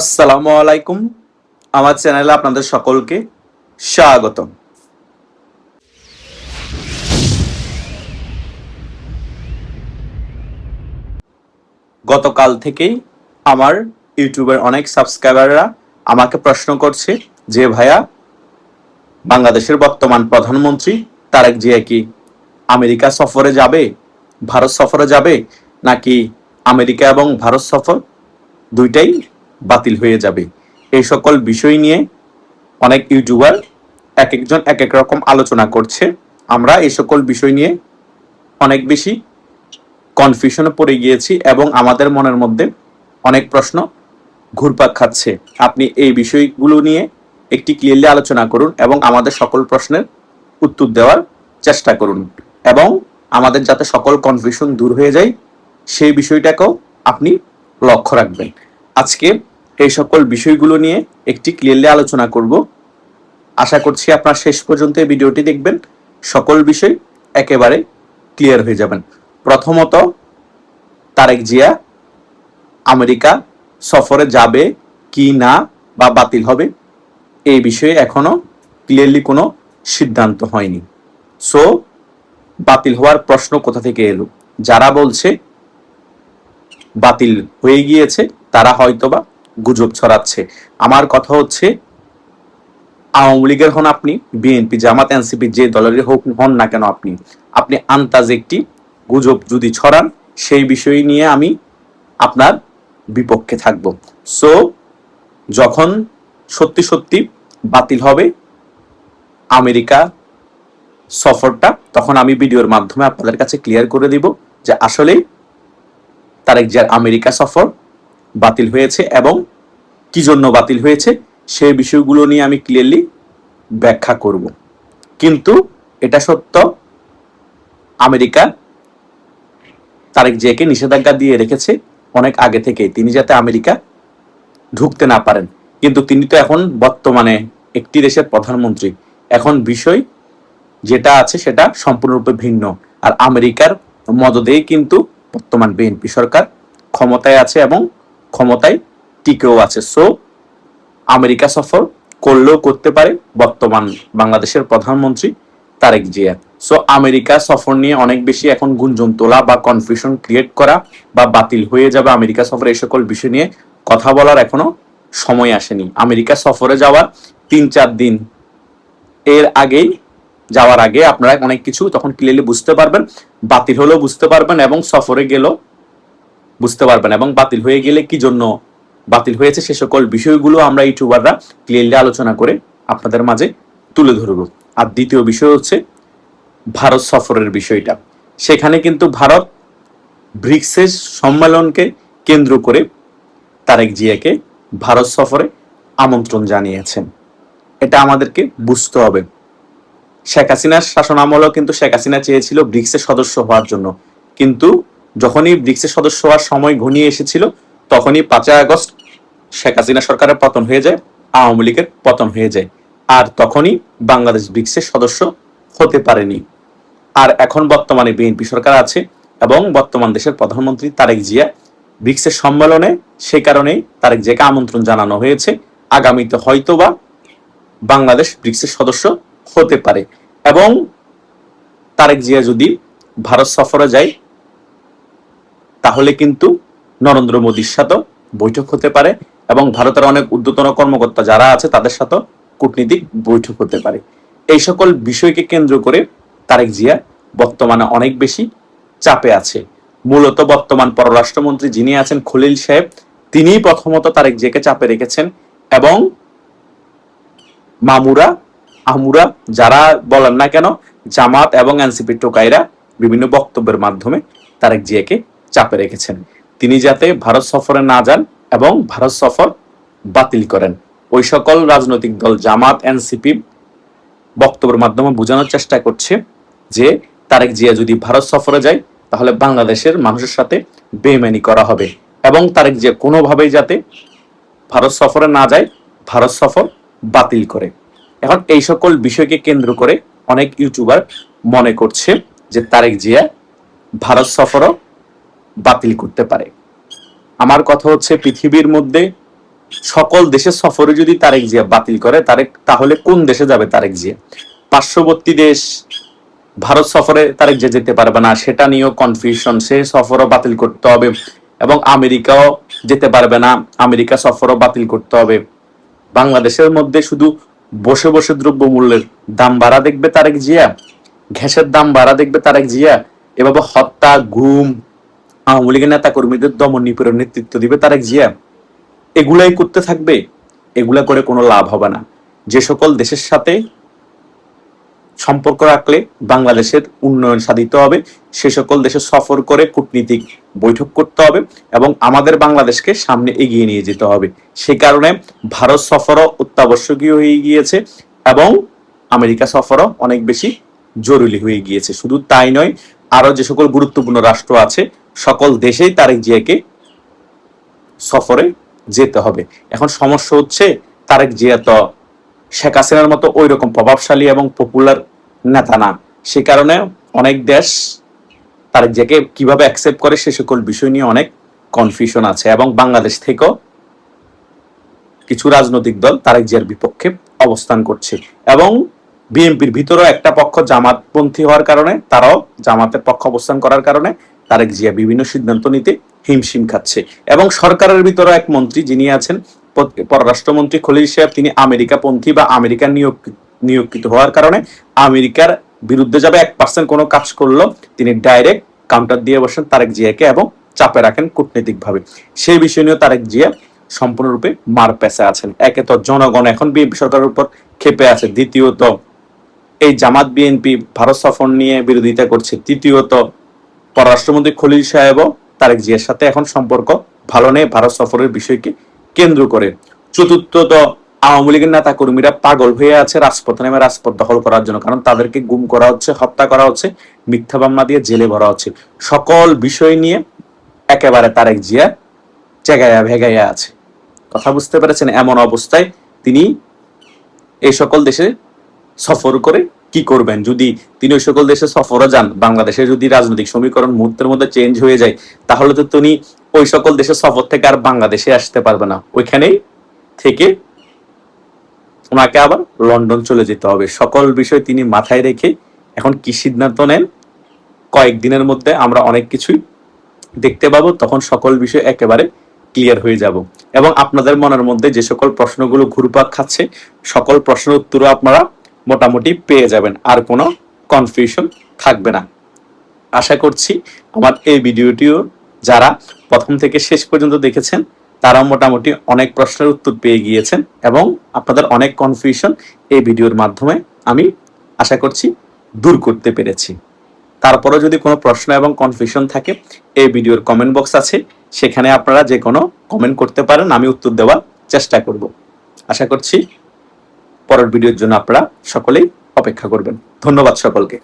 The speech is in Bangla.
আসসালামু আলাইকুম। আমার চ্যানেলে আপনাদের সকলকে স্বাগতম। গতকাল থেকেই আমার ইউটিউবের অনেক সাবস্ক্রাইবাররা আমাকে প্রশ্ন করছে যে ভাইয়া, বাংলাদেশের বর্তমান প্রধানমন্ত্রী তারেক জিয়া কি আমেরিকা সফরে যাবে, ভারত সফরে যাবে, নাকি আমেরিকা এবং ভারত সফর দুইটাই বাতিল হয়ে যাবে? এই সকল বিষয় নিয়ে অনেক ইউটিউবার এক একজন এক এক রকম আলোচনা করছে। আমরা এই সকল বিষয় নিয়ে অনেক বেশি কনফিউশনে পড়ে গিয়েছি এবং আমাদের মনের মধ্যে অনেক প্রশ্ন ঘুরপাক খাচ্ছে। আপনি এই বিষয়গুলো নিয়ে একটি ক্লিয়ারলি আলোচনা করুন এবং আমাদের সকল প্রশ্নের উত্তর দেওয়ার চেষ্টা করুন, এবং আমাদের যাতে সকল কনফিউশন দূর হয়ে যায় সেই বিষয়টাকেও আপনি লক্ষ্য রাখবেন। আজকে এই সকল বিষয়গুলো নিয়ে একটি ক্লিয়ারলি আলোচনা করব। আশা করছি আপনার শেষ পর্যন্ত এই ভিডিওটি দেখবেন, সকল বিষয় একেবারে ক্লিয়ার হয়ে যাবেন। প্রথমত, তারেক জিয়া আমেরিকা সফরে যাবে কি না বা বাতিল হবে, এই বিষয়ে এখনো ক্লিয়ারলি কোনো সিদ্ধান্ত হয়নি। সো বাতিল হওয়ার প্রশ্ন কোথা থেকে এলো? যারা বলছে বাতিল হয়ে গিয়েছে তারা হয়তোবা গুজব ছড়াচ্ছে। আমার কথা হচ্ছে, আওয়ামী লীগের হন আপনি, বিএনপি, জামাত, এনসিপি, যে দলেরই হোক হন না কেন, আপনি আন্তাজে একটি গুজব যদি ছড়ান, সেই বিষয় নিয়ে আমি আপনার বিপক্ষে থাকব। সো যখন সত্যি সত্যি বাতিল হবে আমেরিকা সফরটা, তখন আমি ভিডিওর মাধ্যমে আপনাদের কাছে ক্লিয়ার করে দিব যে আসলে তারেক জিয়ার আমেরিকা সফর বাতিল হয়েছে এবং কি জন্য বাতিল হয়েছে সেই বিষয়গুলো নিয়ে আমি ক্লিয়ারলি ব্যাখ্যা করব। কিন্তু এটা সত্য, আমেরিকা তারেক জিয়াকে নিষেধাজ্ঞা দিয়ে রেখেছে অনেক আগে থেকে, তিনি যাতে আমেরিকা ঢুকতে না পারেন। কিন্তু তিনি তো এখন বর্তমানে একটি দেশের প্রধানমন্ত্রী। এখন বিষয় যেটা আছে সেটা সম্পূর্ণরূপে ভিন্ন। আর আমেরিকার মদদেই কিন্তু বর্তমান বিএনপি সরকার ক্ষমতায় আছে এবং ক্ষমতায় টিকেও আছে। সো আমেরিকা সফর করলেও করতে পারে বর্তমান বাংলাদেশের প্রধানমন্ত্রী তারেক জিয়া। সো আমেরিকা সফর নিয়ে অনেক বেশি এখন গুঞ্জন তোলা বা কনফিউশন ক্রিয়েট করা বা বাতিল হয়ে যাবে আমেরিকা সফর, এই সকল বিষয় নিয়ে কথা বলার এখনো সময় আসেনি। আমেরিকা সফরে যাওয়ার 3-4 দিন এর আগেই, যাওয়ার আগে আপনারা অনেক কিছু তখন ক্লিয়ারলি বুঝতে পারবেন, বাতিল হলেও বুঝতে পারবেন এবং সফরে গেলেও বুঝতে পারবেন, এবং বাতিল হয়ে গেলে কি জন্য বাতিল হয়েছে সে সকল বিষয়গুলো আমরা ইউটিউবাররা ক্লিয়ারলি আলোচনা করে আপনাদের মাঝে তুলে ধরব। আর দ্বিতীয় বিষয় হচ্ছে ভারত সফরের বিষয়টা। সেখানে কিন্তু ভারত ব্রিক্সের সম্মেলনকে কেন্দ্র করে তারেক জিয়াকে ভারত সফরে আমন্ত্রণ জানিয়েছেন। এটা আমাদেরকে বুঝতে হবে। শেখ হাসিনার শাসনামলেও কিন্তু শেখ হাসিনা চেয়েছিল ব্রিক্সের সদস্য হওয়ার জন্য, কিন্তু যখনই ব্রিক্সের সদস্য হওয়ার সময় ঘনিয়ে এসেছিল তখনই 5 আগস্ট শেখ হাসিনা সরকারের পতন হয়ে যায়, আওয়ামী লীগের পতন হয়ে যায়, আর তখনই বাংলাদেশ ব্রিক্সের সদস্য হতে পারেনি। আর এখন বর্তমানে বিএনপি সরকার আছে এবং বর্তমান দেশের প্রধানমন্ত্রী তারেক জিয়া ব্রিক্সের সম্মেলনে, সে কারণেই তারেক জিয়াকে আমন্ত্রণ জানানো হয়েছে। আগামীতে হয়তোবা বাংলাদেশ ব্রিক্সের সদস্য হতে পারে, এবং তারেক জিয়া যদি ভারত সফরে যায় তাহলে কিন্তু নরেন্দ্র মোদীর সাথে বৈঠক হতে পারে এবং ভারতের অনেক ঊর্ধ্বতন কর্মকর্তা যারা আছে তাদের সাথে কূটনীতিক বৈঠক হতে পারে। এই সকল বিষয়কে কেন্দ্র করে তারেক জিয়া বর্তমানে অনেক বেশি চাপে আছে। মূলত বর্তমান পররাষ্ট্রমন্ত্রী যিনি আছেন খলিল সাহেব, তিনিই প্রথমত তারেক জিয়াকে চাপে রেখেছেন, এবং মামুরা আমুরা যারা বলেন না কেন, জামাত এবং এনসিপি টোকাইরা বিভিন্ন বক্তব্যের মাধ্যমে তারেক জিয়াকে চাপে রেখেছেন তিনি যাতে ভারত সফরে না যান এবং ভারত সফর বাতিল করেন। ওই সকল রাজনৈতিক দল জামাত এনসিপি বক্তব্যের মাধ্যমে বোঝানোর চেষ্টা করছে যে তারেক জিয়া যদি ভারত সফরে যায় তাহলে বাংলাদেশের মানুষের সাথে বেইমানি করা হবে, এবং তারেক জিয়া কোনোভাবেই যাতে ভারত সফরে না যায়, ভারত সফর বাতিল করে। এখন এই সকল বিষয়কে কেন্দ্র করে অনেক ইউটিউবার মনে করছে যে তারেক জিয়া ভারত সফরও বাতিল করতে পারে। আমার কথা হচ্ছে, পৃথিবীর মধ্যে সকল দেশের সফরে যদি তারেক জিয়া বাতিল করে তাহলে কোন দেশে যাবে তারেক জিয়া? পার্শ্ববর্তী দেশ ভারত সফরে তারেক জিয়া যেতে পারবে না, সেটা নিয়েও কনফিউশন, সে সফরও বাতিল করতে হবে। এবং আমেরিকাও যেতে পারবে না, আমেরিকা সফরও বাতিল করতে হবে। বাংলাদেশের মধ্যে শুধু বসে বসে দ্রব্যমূল্যের দাম বাড়া দেখবে তারেক জিয়া, গ্যাসের দাম বাড়া দেখবে তারেক জিয়া, এভাবে হত্যা, গুম, আওয়ামী লীগের নেতা কর্মীদের দমন নিপীড়ন নেতৃত্ব দিবে তারেক জিয়া। এগুলাই করতে থাকবে, এগুলা করে কোনো লাভ হবে না। যে সকল দেশের সাথে সম্পর্ক রাখলে বাংলাদেশের উন্নয়ন সাধিত হবে, সে সকল দেশে সফর করে কূটনীতিক বৈঠক করতে হবে এবং আমাদের বাংলাদেশকে সামনে এগিয়ে নিয়ে যেতে হবে। সে কারণে ভারত সফরও অত্যাবশ্যকীয় হয়ে গিয়েছে এবং আমেরিকা সফরও অনেক বেশি জরুরি হয়ে গিয়েছে। শুধু তাই নয়, আরো যে সকল গুরুত্বপূর্ণ রাষ্ট্র আছে সকল দেশেই তারেক জিয়াকে সফরে যেতে হবে। এখন সমস্যা হচ্ছে তারেক জিয়া তো শেখ হাসিনার মতো ওই রকম প্রভাবশালী এবং পপুলার নেতা না, সে কারণে অনেক দেশ তারেক জিয়াকে কিভাবে অ্যাকসেপ্ট করে সে সকল বিষয় নিয়ে অনেক কনফিউশন আছে এবং বাংলাদেশ থেকেও কিছু রাজনৈতিক দল তারেক জিয়ার বিপক্ষে অবস্থান করছে এবং বিএনপির ভিতরেও একটা পক্ষ জামাতপন্থী হওয়ার কারণে, তারাও জামাতের পক্ষ অবস্থান করার কারণে তারেক জিয়া বিভিন্ন সিদ্ধান্ত নিতে হিমশিম খাচ্ছে। এবং সরকারের ভিতরে এক মন্ত্রী যিনি আছেন পররাষ্ট্রমন্ত্রী খলিল সাহেব, তিনি আমেরিকা পন্থী বা আমেরিকার নিয়োগকৃত হওয়ার কারণে আমেরিকার বিরুদ্ধে যাবে 1% কোনো কাজ করলো তিনি ডাইরেক্ট কাউন্টার দিয়ে বসেন তারেক জিয়াকে এবং চাপে রাখেন কূটনৈতিক ভাবে। সেই বিষয় নিয়ে তারেক জিয়া সম্পূর্ণরূপে মার পেঁচে আছেন। একে তো জনগণ এখন বিএনপি সরকারের উপর ক্ষেপে আছে, দ্বিতীয়ত এই জামাত বিএনপি ভারত সফর নিয়ে বিরোধিতা করছে, তৃতীয়ত পররাষ্ট্রমন্ত্রী খলিল সাহেবও তারেক জিয়ার সাথে এখন সম্পর্ক ভালো নেই ভারত সফরের বিষয়কে কেন্দ্র করে, চতুর্থত আওয়ামী লীগের নেতা কর্মীরা পাগল হয়ে আছে রাজপথে নেমে রাজপথ দখল করার জন্য, কারণ তাদেরকে গুম করা হচ্ছে, হত্যা করা হচ্ছে, মিথ্যা মামলা দিয়ে জেলে ভরা হচ্ছে। সকল বিষয় নিয়ে একেবারে তারেক জিয়া চেগায়া ভেগাইয়া আছে। কথা বুঝতে পেরেছেন? এমন অবস্থায় তিনি এই সকল দেশে সফর করে কি করবেন? যদি তিনি ওই সকল দেশে সফরও যান, বাংলাদেশে যদি রাজনৈতিক সমীকরণ মুহূর্তের মধ্যে চেঞ্জ হয়ে যায়, তাহলে তো তিনি ওই সকল দেশের সফর থেকে আর বাংলাদেশে আসতে পারবে না, ওইখানেই থেকে ওনাকে আবার লন্ডন চলে যেতে হবে। সকল বিষয় তিনি মাথায় রেখে এখন কি সিদ্ধান্ত নেন, কয়েকদিনের মধ্যে আমরা অনেক কিছুই দেখতে পাবো, তখন সকল বিষয় একেবারে ক্লিয়ার হয়ে যাব এবং আপনাদের মনের মধ্যে যে সকল প্রশ্নগুলো ঘুরপাক খাচ্ছে সকল প্রশ্নের উত্তরও আপনারা মোটামুটি পেয়ে যাবেন, আর কোনো কনফিউশন থাকবে না। আশা করছি আমার এই ভিডিওটিও যারা প্রথম থেকে শেষ পর্যন্ত দেখেছেন তারা মোটামুটি অনেক প্রশ্নের উত্তর পেয়ে গিয়েছেন এবং আপনাদের অনেক কনফিউশন এই ভিডিওর মাধ্যমে আমি আশা করছি দূর করতে পেরেছি। তারপরে যদি কোনো প্রশ্ন এবং কনফিউশন থাকে, এই ভিডিওর কমেন্ট বক্স আছে, সেখানে আপনারা যে কোনো কমেন্ট করতে পারেন, আমি উত্তর দেওয়ার চেষ্টা করব। আশা করছি পরের ভিডিওর জন্য আপনারা সকলেই অপেক্ষা করবেন। ধন্যবাদ সকলকে।